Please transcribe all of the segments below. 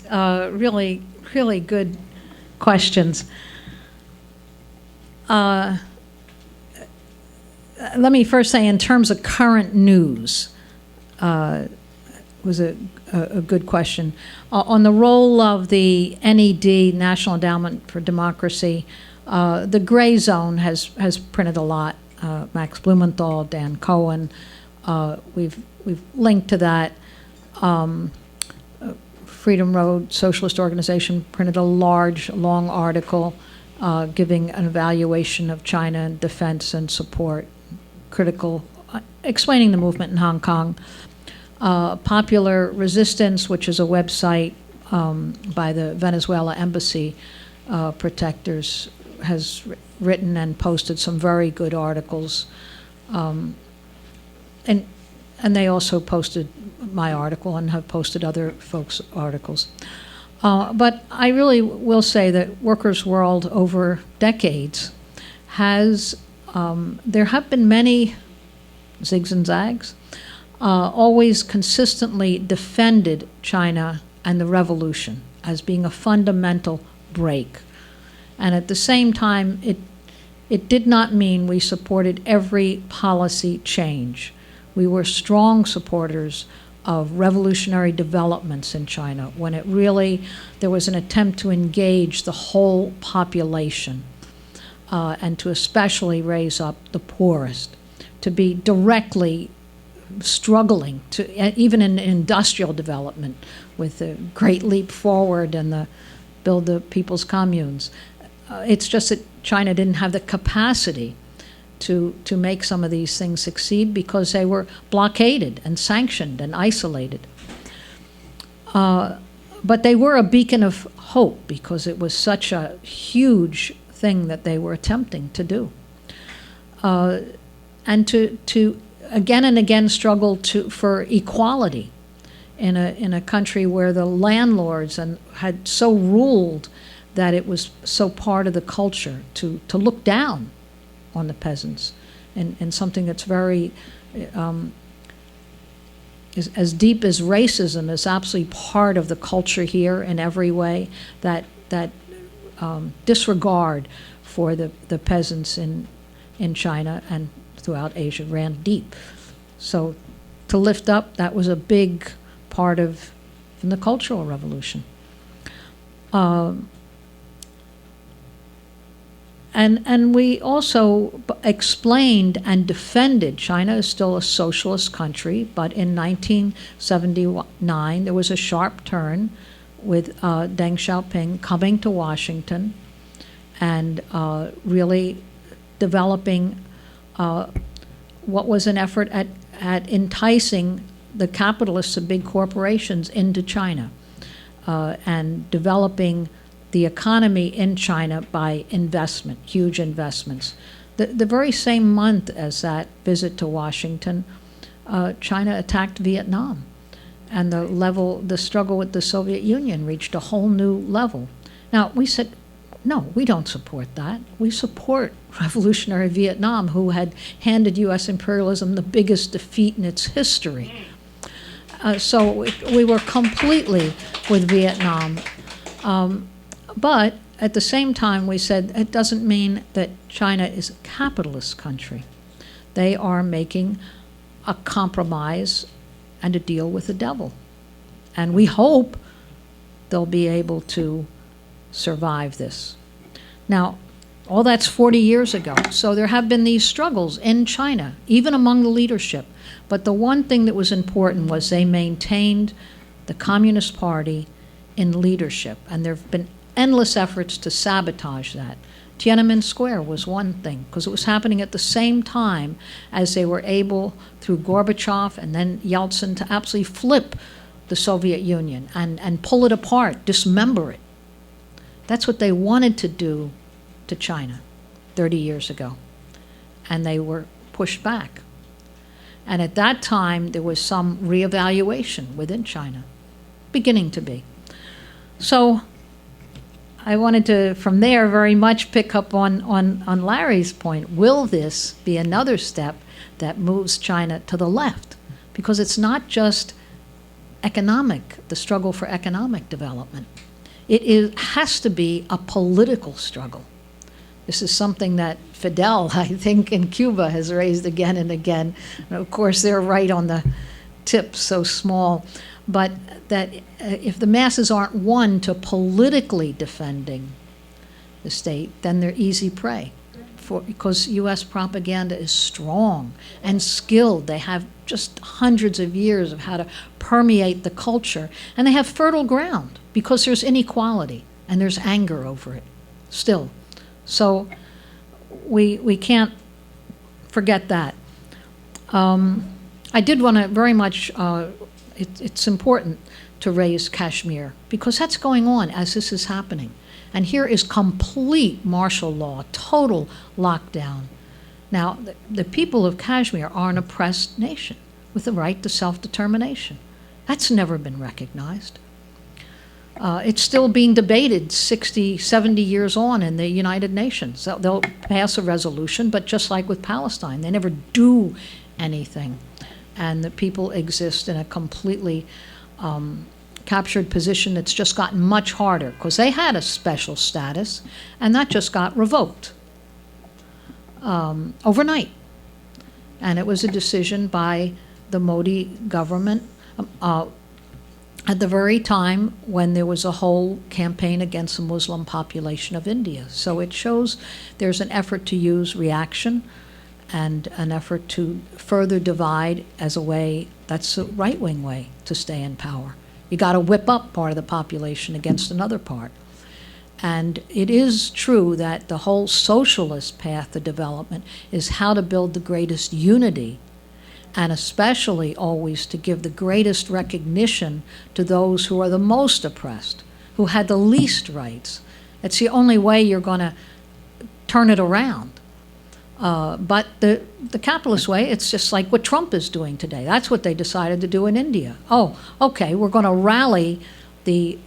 Really, really good questions. Let me first say, in terms of current news, was a good question. On the role of the NED, National Endowment for Democracy, the gray zone has printed a lot. Max Blumenthal, Dan Cohen, we've linked to that. Freedom Road Socialist Organization printed a long article giving an evaluation of China and defense and support, critical, explaining the movement in Hong Kong. Popular Resistance, which is a website by the Venezuela Embassy protectors, has written and posted some very good articles. And they also posted my article and have posted other folks' articles. But I really will say that Workers' World over decades has, there have been many zigs and zags, always consistently defended China and the revolution as being a fundamental break. And at the same time, it did not mean we supported every policy change. We were strong supporters of revolutionary developments in China when it really, there was an attempt to engage the whole population and to especially raise up the poorest, to be directly struggling, to even in industrial development with the Great Leap Forward and the Build the People's Communes. It's just that China didn't have the capacity to make some of these things succeed because they were blockaded and sanctioned and isolated. But they were a beacon of hope because it was such a huge thing that they were attempting to do. And to again and again struggle for equality in a country where the landlords had so ruled that it was so part of the culture to look down on the peasants, and something that's very as deep as racism is absolutely part of the culture here in every way. That disregard for the peasants in China and throughout Asia ran deep. So to lift up, that was a big part of the Cultural Revolution. And we also explained and defended, China is still a socialist country, but in 1979 there was a sharp turn with Deng Xiaoping coming to Washington and really developing what was an effort at enticing the capitalists of big corporations into China and developing the economy in China by investment, huge investments. The very same month as that visit to Washington, China attacked Vietnam, and the struggle with the Soviet Union reached a whole new level. Now, we said, no, we don't support that. We support revolutionary Vietnam, who had handed U.S. imperialism the biggest defeat in its history. So we were completely with Vietnam. But at the same time, we said it doesn't mean that China is a capitalist country. They are making a compromise and a deal with the devil. And we hope they'll be able to survive this. Now, all that's 40 years ago. So there have been these struggles in China, even among the leadership. But the one thing that was important was they maintained the Communist Party in leadership. And there have been endless efforts to sabotage that. Tiananmen Square was one thing, because it was happening at the same time as they were able, through Gorbachev and then Yeltsin, to absolutely flip the Soviet Union and pull it apart, dismember it. That's what they wanted to do to China 30 years ago. And they were pushed back. And at that time, there was some reevaluation within China, beginning to be. So I wanted to, from there, very much pick up on Larry's point. Will this be another step that moves China to the left? Because it's not just the struggle for economic development. Has to be a political struggle. This is something that Fidel, I think, in Cuba has raised again and again. And of course, they're right on the tip, so small. But that if the masses aren't won to politically defending the state, then they're easy prey. Because U.S. propaganda is strong and skilled. They have just hundreds of years of how to permeate the culture. And they have fertile ground because there's inequality and there's anger over it still. So we can't forget that. I did want to very much, it's important to raise Kashmir because that's going on as this is happening. And here is complete martial law, total lockdown. Now, the people of Kashmir are an oppressed nation with the right to self-determination. That's never been recognized. It's still being debated 60, 70 years on in the United Nations. They'll pass a resolution, but just like with Palestine, they never do anything. And the people exist in a completely captured position that's just gotten much harder because they had a special status and that just got revoked overnight. And it was a decision by the Modi government at the very time when there was a whole campaign against the Muslim population of India. So it shows there's an effort to use reaction and an effort to further divide as a way, that's a right-wing way to stay in power. You got to whip up part of the population against another part. And it is true that the whole socialist path to development is how to build the greatest unity, and especially always to give the greatest recognition to those who are the most oppressed, who had the least rights. It's the only way you're going to turn it around. But the capitalist way, it's just like what Trump is doing today. That's what they decided to do in India. Oh, okay, we're going to rally the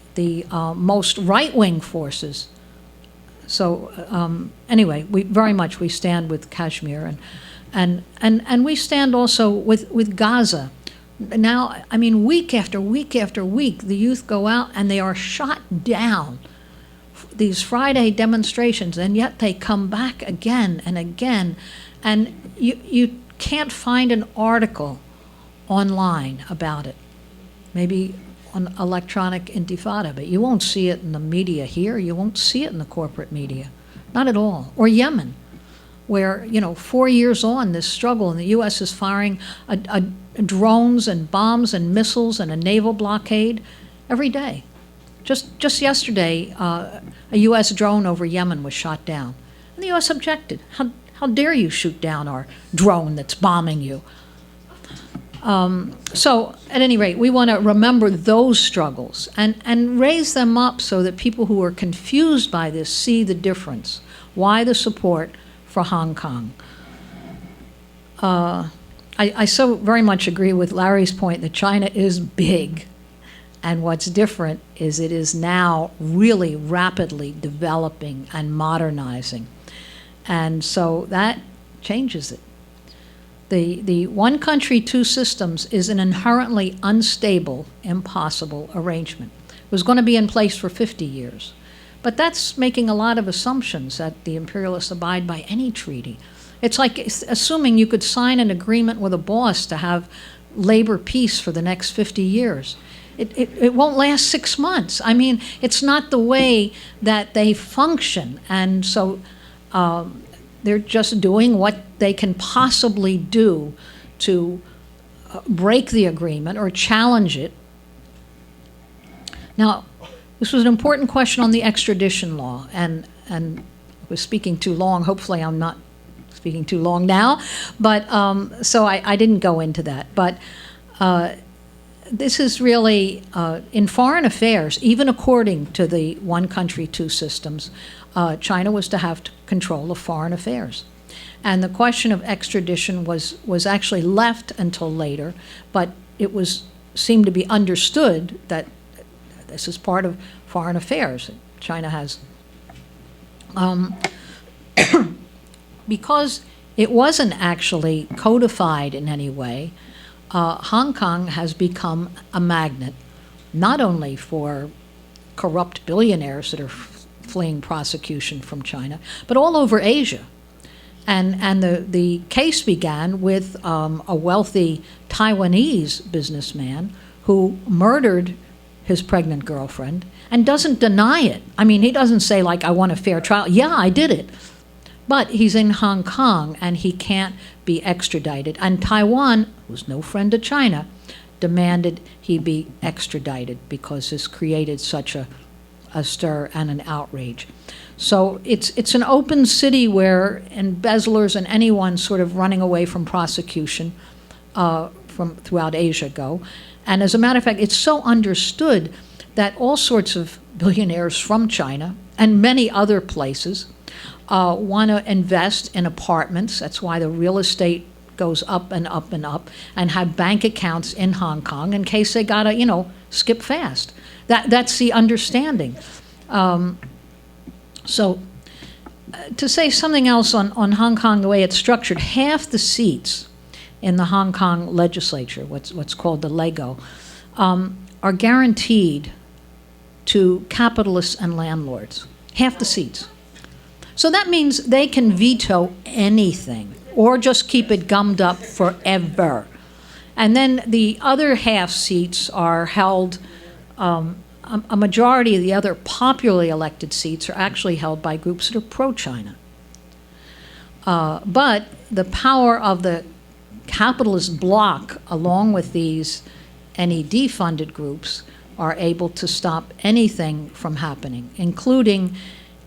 most right-wing forces. So anyway, we stand with Kashmir, and we stand also with Gaza. Now, I mean, week after week after week, the youth go out and they are shot down. These Friday demonstrations, and yet they come back again and again. And you can't find an article online about it. Maybe on electronic intifada, but you won't see it in the media here. You won't see it in the corporate media. Not at all. Or Yemen, where, 4 years on this struggle, and the U.S. is firing drones and bombs and missiles and a naval blockade every day. Just yesterday, a U.S. drone over Yemen was shot down. And the U.S. objected. How dare you shoot down our drone that's bombing you? So, at any rate, we want to remember those struggles and raise them up so that people who are confused by this see the difference. Why the support for Hong Kong? I so very much agree with Larry's point that China is big. And what's different is it is now really rapidly developing and modernizing. And so that changes it. The one country, two systems is an inherently unstable, impossible arrangement. It was going to be in place for 50 years. But that's making a lot of assumptions that the imperialists abide by any treaty. It's like assuming you could sign an agreement with a boss to have labor peace for the next 50 years. It won't last 6 months. I mean, it's not the way that they function. And so they're just doing what they can possibly do to break the agreement or challenge it. Now, this was an important question on the extradition law, and I was speaking too long. Hopefully I'm not speaking too long now, but so I didn't go into that. But this is really, in foreign affairs, even according to the one country, two systems, China was to have control of foreign affairs. And the question of extradition was actually left until later, but it seemed to be understood that this is part of foreign affairs. China has, because it wasn't actually codified in any way, Hong Kong has become a magnet, not only for corrupt billionaires that are fleeing prosecution from China, but all over Asia. And the case began with a wealthy Taiwanese businessman who murdered his pregnant girlfriend and doesn't deny it. I mean, he doesn't say, like, I want a fair trial. Yeah, I did it. But he's in Hong Kong and he can't be extradited. And Taiwan, who's no friend of China, demanded he be extradited because this created such a stir and an outrage. So it's an open city where embezzlers and anyone sort of running away from prosecution from throughout Asia go. And as a matter of fact, it's so understood that all sorts of billionaires from China and many other places want to invest in apartments. That's why the real estate goes up and up and up, and have bank accounts in Hong Kong in case they gotta, skip fast. That's the understanding. So to say something else on Hong Kong, the way it's structured, half the seats in the Hong Kong legislature, what's called the Lego, are guaranteed to capitalists and landlords. Half the seats. So that means they can veto anything or just keep it gummed up forever. And then the other half seats are held, a majority of the other popularly elected seats are actually held by groups that are pro-China. But the power of the capitalist bloc, along with these NED-funded groups, are able to stop anything from happening, including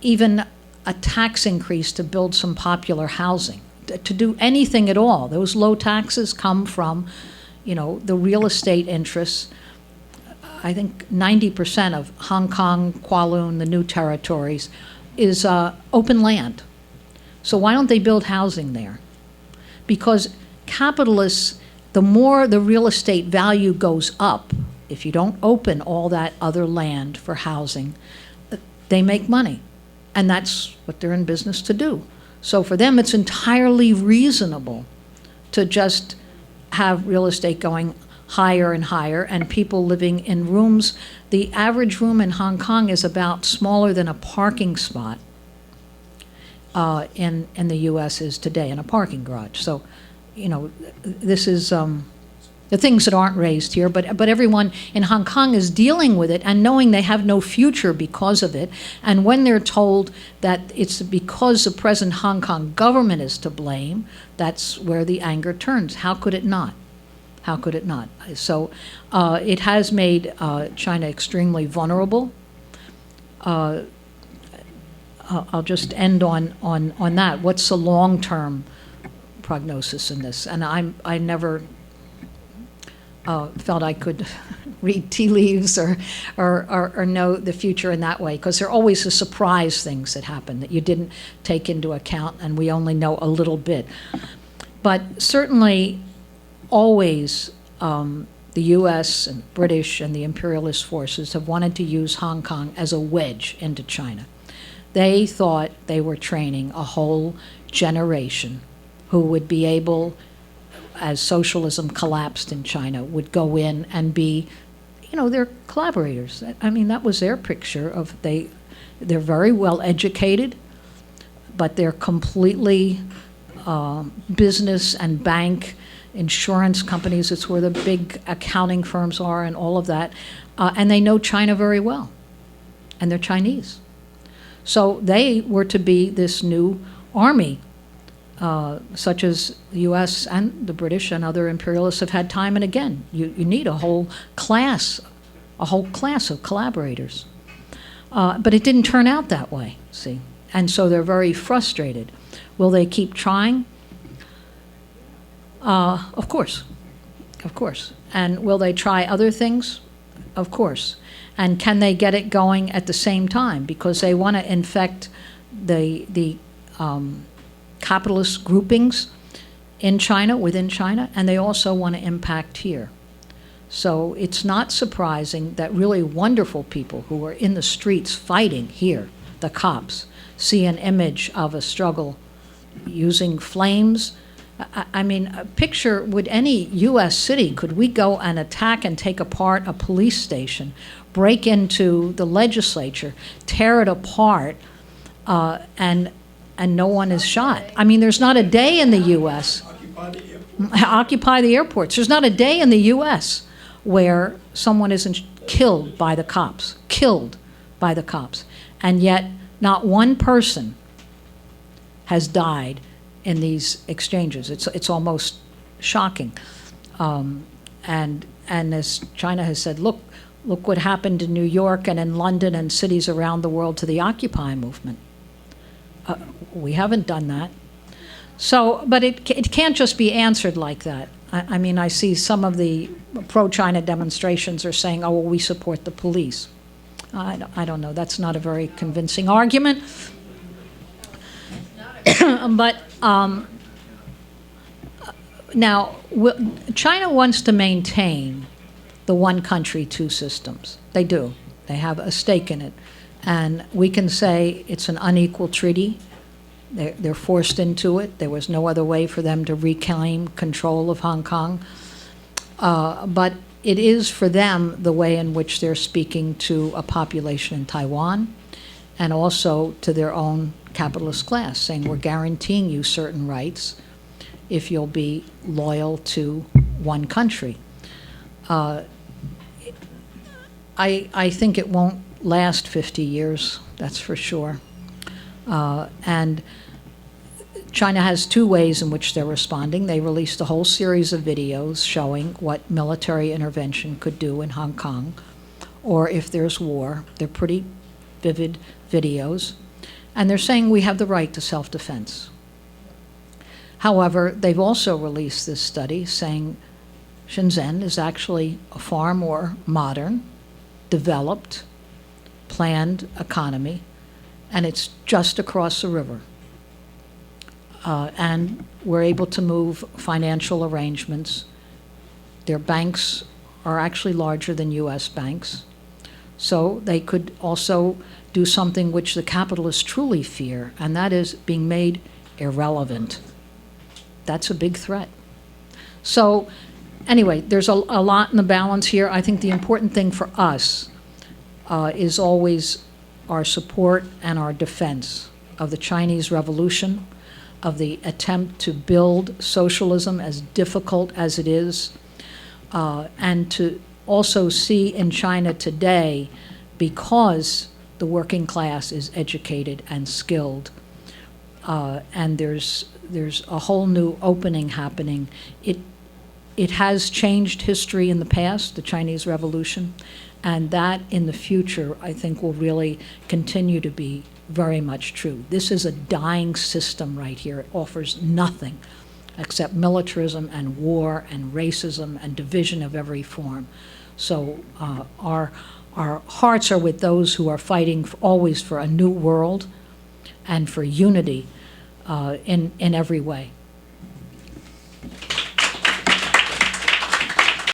even a tax increase to build some popular housing, to do anything at all. Those low taxes come from, the real estate interests. I think 90% of Hong Kong, Kowloon, the new territories, is open land. So why don't they build housing there? Because capitalists, the more the real estate value goes up, if you don't open all that other land for housing, they make money. And that's what they're in business to do. So for them, it's entirely reasonable to just have real estate going higher and higher, and people living in rooms. The average room in Hong Kong is about smaller than a parking spot in the U.S. is today in a parking garage. So, this is the things that aren't raised here, but everyone in Hong Kong is dealing with it and knowing they have no future because of it. And when they're told that it's because the present Hong Kong government is to blame, that's where the anger turns. How could it not? How could it not? So it has made China extremely vulnerable. I'll just end on that. What's the long-term prognosis in this? And I never felt I could read tea leaves or know the future in that way, because there are always the surprise things that happen that you didn't take into account, and we only know a little bit. But certainly, always the U.S. and British and the imperialist forces have wanted to use Hong Kong as a wedge into China. They thought they were training a whole generation who would be able, as socialism collapsed in China, would go in and be, their collaborators. I mean, that was their picture of they're very well educated, but they're completely business and bank, insurance companies. It's where the big accounting firms are and all of that. And they know China very well, and they're Chinese. So they were to be this new army, such as the U.S. and the British and other imperialists have had time and again. You need a whole class of collaborators. But it didn't turn out that way, see? And so they're very frustrated. Will they keep trying? Of course. And will they try other things? Of course. And can they get it going at the same time? Because they want to infect the capitalist groupings in China, within China, and they also want to impact here. So it's not surprising that really wonderful people who are in the streets fighting here, the cops, see an image of a struggle using flames I mean, picture, would any U.S. city, could we go and attack and take apart a police station, break into the legislature, tear it apart, and no one is shot? I mean, there's not a day in the U.S. Occupy the airports. There's not a day in the U.S. where someone isn't killed by the cops, and yet not one person has died in these exchanges. It's almost shocking. And as China has said, look what happened in New York and in London and cities around the world to the Occupy movement. We haven't done that. So, but it can't just be answered like that. I mean, I see some of the pro-China demonstrations are saying, oh, well, we support the police. I don't know. That's not a very convincing argument. But now, China wants to maintain the one country, two systems. They do. They have a stake in it. And we can say it's an unequal treaty. They're forced into it. There was no other way for them to reclaim control of Hong Kong. But it is for them the way in which they're speaking to a population in Taiwan and also to their own capitalist class, saying we're guaranteeing you certain rights if you'll be loyal to one country. I think it won't last 50 years, that's for sure. And China has two ways in which they're responding. They released a whole series of videos showing what military intervention could do in Hong Kong, or if there's war. They're pretty vivid videos. And they're saying we have the right to self-defense. However, they've also released this study saying Shenzhen is actually a far more modern, developed, planned economy, and it's just across the river. And we're able to move financial arrangements. Their banks are actually larger than U.S. banks. So they could also do something which the capitalists truly fear, and that is being made irrelevant. That's a big threat. So anyway, there's a lot in the balance here. I think the important thing for us is always our support and our defense of the Chinese Revolution, of the attempt to build socialism, as difficult as it is, and to also see in China today, because the working class is educated and skilled, and there's a whole new opening happening. It has changed history in the past, the Chinese Revolution, and that in the future I think will really continue to be very much true. This is a dying system right here. It offers nothing except militarism and war and racism and division of every form. So our hearts are with those who are fighting always for a new world and for unity in every way.